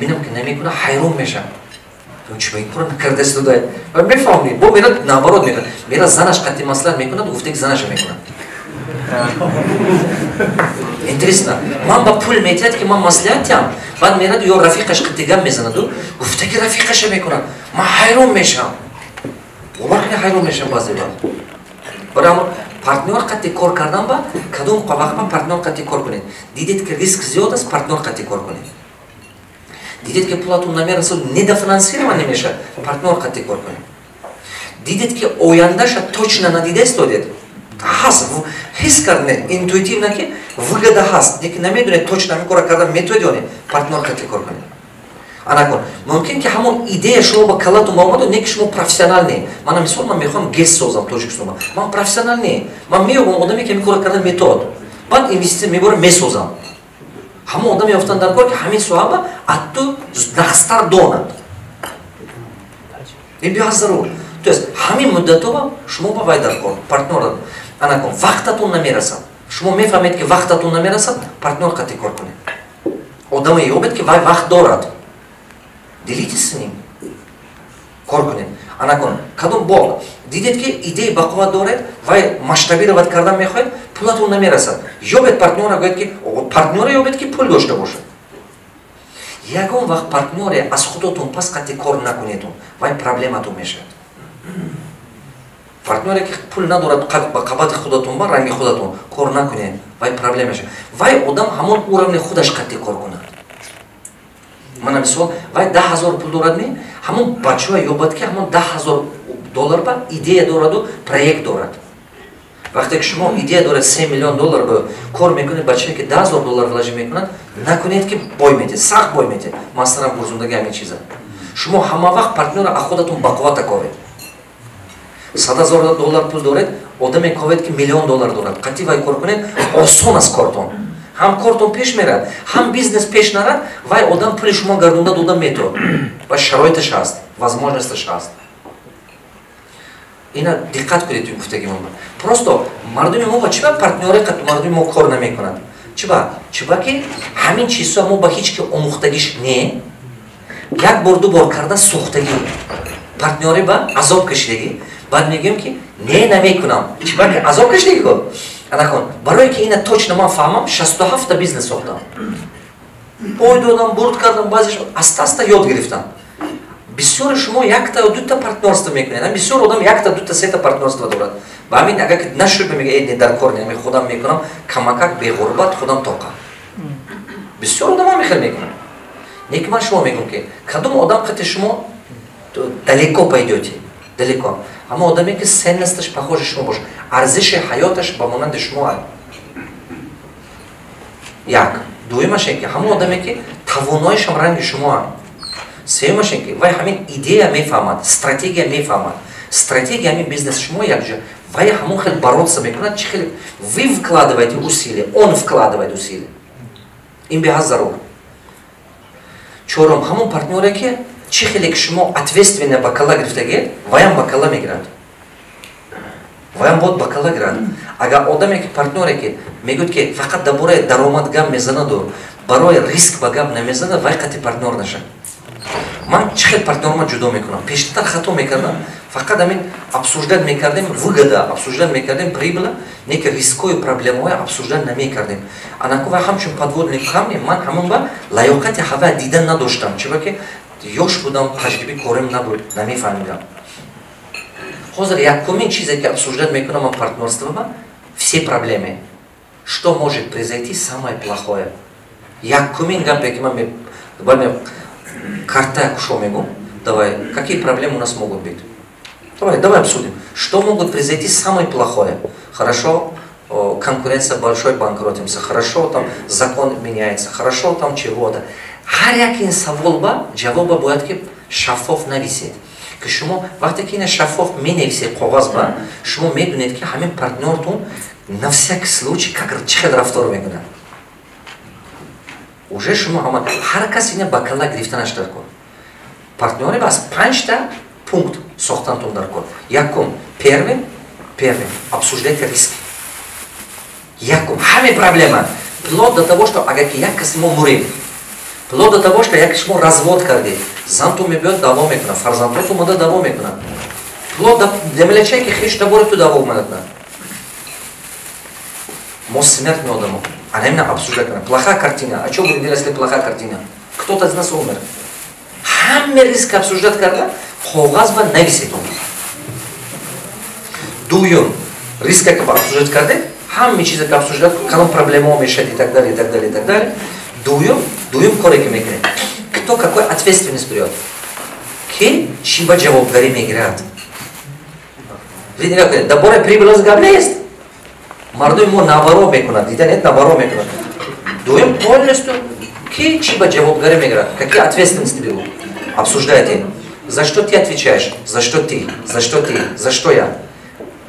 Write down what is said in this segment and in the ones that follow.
мебинам ки намекуна, хайрон мешам. Чӣ мекунад накардаст дудай. Ва мефаҳмед, бо мера наоборот мекунад. Мера занаш қатъи маслиҳат мекунад, гуфте ки занаша мекунад. Интересно. Ман ба пул метиҳад ки ман маслиҳатям. Баъд мерад ё рафиқаш қатъи гап мезанаду, гуфте ки рафиқаша мекунад. Ман хайрон мешам. Валлаҳи хайрон мешам баъзе вақт. Барои партнёр қатъи кор кардан ба кадом вақт ба партнёр қатъи кор кунед. Дидед ки риск зиёд аст, партнёр қатъи кор кунед. Дидед ки пулатон намерасад недофинансирован меша, партнёр қатъи кор кунед. Дидед ки ояндаша точно надидест додед. Ҳаст, ҳис кардед интуитивно ки выгода ҳаст, неки намедонед точно ҳамин кора кардан методионе, партнёр қатъи кор кунед. Анакун, мумкин ки ҳамон идея шумо ба калатон омаду, неки шумо профессионал не. Мана мисол ман мехоҳам гес созам Тоҷикистоно. Ман профессионал не. Ман меёбам одаме ки ҳамин кора кардан метод. Баъд инвестиция мебарам месозам. Ҳамон одам ёфтан дар кор ки ҳамин соҳаба атту нақстар донад. Ин беҳад зарур. То есть ҳамин муддатоба шумо ба вай дар кор, партнёр анакун, вақтатон намерасад. Шумо мефаҳмед ки вақтатон намерасад, партнёр қатъи кор кунед. Одаме ёбед ки вай вақт дорад. Делитесь с ним. Кор кунед. Анакун, кадом бог дидед ки идеи бақувват доред, вай масштабировать кардан мехоҳед, пулатон намерасад. Ёбед партнёра, гӯед ки партнёра ёбед ки пул дошта бошад. Ягон вақт партнёре аз худотон пас қатъи кор накунедон, вай проблематон мешавад. Партнёре ки пул надорад ба қабати худатон ба ранги худатон кор накунед, вай проблема мешавад. Вай одам ҳамон уровни худаш қатъи кор кунад. Мана мисол, вай 10 000 пул дорад не, ҳамон бачаҳо ёбад ки ҳамон 10 000 доллар ба идея дораду проект дорад. Вақте ки шумо идея дорад 3 миллион доллар ба кор мекунед, бачае ки 10 000 доллар вложи мекунад, накунед ки бой метед, сахт бой метед. Масалан гурзундаги ҳамин чиза. Шумо ҳама вақт партнёра аз худатон бақувват кавед. 100 000 доллар пул доред, одаме кавед ки миллион доллар дорад. Қатъи вай кор кунед, осон аст кортон. ҳам кортон пеш мерад, ҳам бизнес пеш нарад, вай одам пули шумо гардонда дода метод. Ва шароиташ ҳаст, возможносташ ҳаст. Ина диққат кунед ин гуфтаги ман. Просто мардуми мо ба чиба партнёре қат мардуми мо кор намекунад. Чиба ки ҳамин чизҳо мо ба ҳеч ки омӯхтагиш не. Як бор ду бор карда сӯхтагӣ. Партнёре ба азоб кашидагӣ. Баъд мегӯем ки не намекунам. Чиба ки азоб кашидагӣ ко. Анакун, барое ки ина точно ман фаҳмам, 67 та бизнес сохтам. Пой додам, бурд кардам, баъзеш аста-аста ёд гирифтам. Бисёри шумо якта ё дута партнёрство мекунед. Бисёр одам якта, дута, сета партнёрство дорад. Ба ҳамин агар ки нашӯбе мега не дар кор не, худам мекунам, камакак беғурбат худам тоқа. Бисёр одам ҳамин хел мекунад. Неки ман шумо мегӯям ки кадом одам қати шумо далеко пайдёте. Далеко. Ама одаме ки ценносташ похожи шумо бош, арзиши ҳаёташ ба монанди шумо ай. Як. Дуюмаш ин ки ҳама одаме ки тавоноишам ранги шумо ай. Сеюмаш ин ки вай ҳамин идея мефаҳмад, стратегия мефаҳмад. Стратегия ҳамин бизнес шумо якҷо. Вай ҳамон хел бороться мекунад, чӣ хеле вы вкладываете усилия, он вкладывает усилия. Ин беҳад зарур. Чорум, ҳамон партнёре ки чӣ хеле ки шумо ответственне ба калла гирифтагед, ваям ба калла мегирад. Ваям бод ба калла гирад. Агар одаме ки партнёре ки мегӯяд ки фақат дар бораи даромад гап мезанаду барои риск ба гап намезанад, вай қати партнёр наша. Ман чӣ хел партнёрма ҷудо мекунам. Пештар хато мекардам, фақат ҳамин обсуждат мекардем выгода, обсуждат мекардем прибыла, неки рискҳои проблемаҳои обсуждат намекардем. Анаку вай ҳамчун подводник камне, ман ҳамон ба лаёқати ҳава дидан надоштам. Чиба ки ёш будам, таҷриби корим набуд, намефаҳмидам. Ҳозир якумин чизе ки обсуждат мекунам ман партнёрствома, все проблемы. Что может произойти самое плохое? Якумин гапе ки ман карта кушо мегӯям, давай, какие проблемы у нас могут быть? Давай обсудим. Что могут произойти самое плохое? Хорошо, конкуренция большой, банкротимся. Хорошо, там закон меняется. Хорошо, там чего-то. Ҳар якин савол ба ҷавоба бояд ки шаффоф нависед. Ки шумо вақте ки ина шаффоф менависед қоғаз ба, шумо медонед ки ҳамин партнёртон на всякий случай чӣ хел рафтор мекунад. Уже шумо ҳар кас ина ба калла гирифтанаш дар кор. Партнёре бас 5 та пункт сохтантон дар кор. Якум, первый, обсуждайте риски. Якум, ҳамин проблема. Вплоть до того, что агар ки як кас мо мурем, Вплоть до того, что як шумо развод кардед, занту мебиёд даво мекунад, фарзандоту мода даво мекунад. Вплоть до демелячаки хеш табори ту даво мекунад. Мо смертный одам, а именно обсуждать. Плохая картина. А что будем делать, если плохая картина? Кто-то из нас умер. Хамме риск обсуждать карда, хогазба нависит. Дуем риск как обсуждать карда, хамме чизы обсуждать, когда проблема мешает и так далее, и так далее, и так далее. Дуем корреки мегре. Кто какой ответственность берет? Ки шиба джавоб гари мегрят. Видите, как да боре прибыль габля есть. Мардой ему наоборот мекунат, видите, нет наоборот мекунат. Дуем полностью. Ки шиба джавоб гари мегрят. Какие ответственности берут? Обсуждаете. За что ты отвечаешь? За что ты? За что ты? За что я?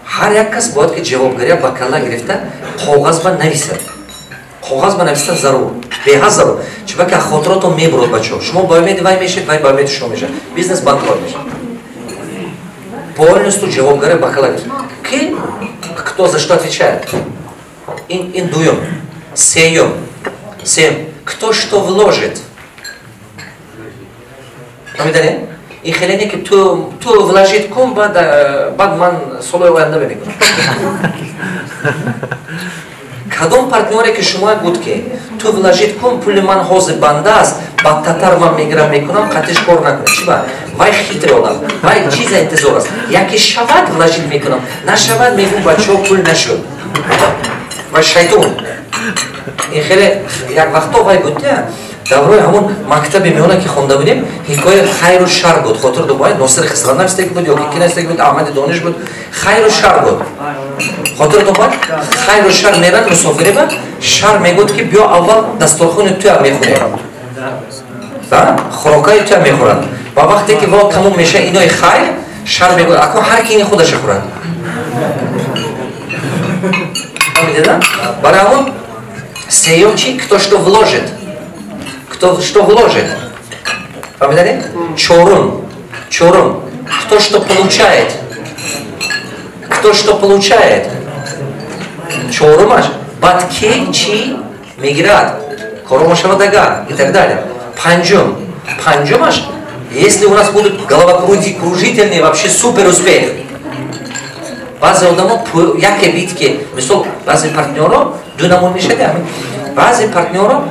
Хар яккас бояд ки джавоб гари бакалла гирифта қоғазба нависад. Қоғазба нависад зарур. Беҳад зарур. Чунки хотиротон мебурад бачо. Шумо бояд вай мешед, вай бояд шумо мешед. Бизнес банкрот мешед. Полностью джавоб гари бакалла гирифта. Ки? Кто за что отвечает? Ин дуем. Сеем. Кто что вложит? Намидане? И хелене ки ту вложит кум бад ман солой оянда бемекунам. Кадом партнёре ки шумо гудки ту вложит кум пули ман ҳозир банда аст бадтатар ман мегирам мекунам қатиш кор накунам. Чиба? Вай хитр одам. Вай чиза интизор аст. Яке шавад вложит мекунам. Нашавад мегум бачо пул нашуд. Вай шайтон. И хеле як вақто вай гудтя даврои ҳамон мактаби меёна ки хонда будем ҳикоя хайру шар буд. Хотир дубай Носир Хисранавстек буд ё ки кинастек буд Аҳмади Дониш буд. Хайру шар буд. Хотир дубай хайру шар мерад мусофиреба шар мегуд ки биё аввал дасторхони туя мехӯрем. Да? Хӯрокаи туя мехӯрад. Ва вақте ки вол тамом меша инои хайр шар мегуд акун ҳар ки ини худаша хӯрад. Видеда? Барои ҳамон сеём чи кто что вложит. Кто что вложит? Помните? Чорум. Кто что получает? Кто что получает? Чорумаш. Баткей чи миграт. Коромашавадага и так далее. Панджумаш. Если у нас будут головокружительные вообще супер успех. Базе одамот яке битки. Мисол базе партнёров дунамон мешаде. Базе партнёров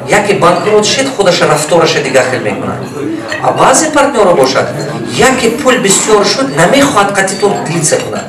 яке банкрот шед худаша рафтораша дига хел мекунад. А баъзе партнёрро бошад яке пул бисёр шуд намехоҳад қатитон длиться кунад.